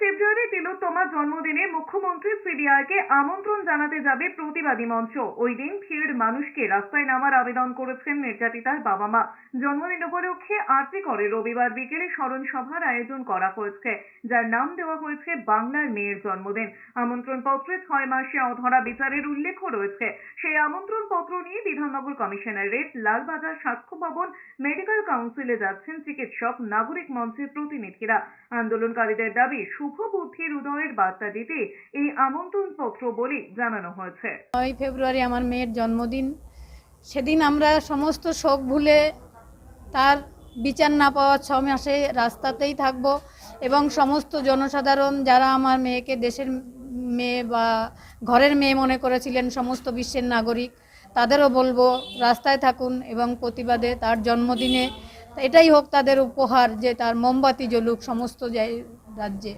ফেব্রুয়ারি তিলোত্তমার জন্মদিনে মুখ্যমন্ত্রী সিবিআইকে আমন্ত্রণ জানাতে যাবে প্রতিবাদী মঞ্চ। ওই দিন ভিড় মানুষকে রাস্তায় নামার আবেদন করেছেন নির্যাতিতার বাবা মা। জন্মদিন উপলক্ষে আরজিকরে রবিবার বিকেলে স্মরণ সভার আয়োজন করা হয়েছে, যার নাম দেওয়া হয়েছে বাংলার মেয়ের জন্মদিন। আমন্ত্রণ পত্রে 6 মাসে অধরা বিচারের উল্লেখ রয়েছে। সেই আমন্ত্রণ পত্র নিয়ে বিধাননগর কমিশনারেট, লালবাজার সাক্ষ্য ভবন, মেডিকেল কাউন্সিলে যাচ্ছেন চিকিৎসক, নাগরিক মঞ্চের প্রতিনিধিরা। আন্দোলনকারীদের দাবি, শুভ বুদ্ধির উদয়ের বার্তা দিতে এই আমন্ত্রণ পত্র বলে জানানো হয়েছে। 9 ফেব্রুয়ারি আমার মেয়ের জন্মদিন। সেদিন আমরা সমস্ত শোক ভুলে তার বিচার না পাওয়া 6 মাসে রাস্তাতেই থাকব এবং সমস্ত জনসাধারণ যারা আমার মেয়েকে দেশের মেয়ে বা ঘরের মেয়ে মনে করেছিলেন, সমস্ত বিশ্বের নাগরিক, তাদেরও বলবো রাস্তায় থাকুন এবং প্রতিবাদে তার জন্মদিনে এটাই হোক তাদের উপহার যে তার মোমবাতি জ্বলুক সমস্ত রাজ্যে।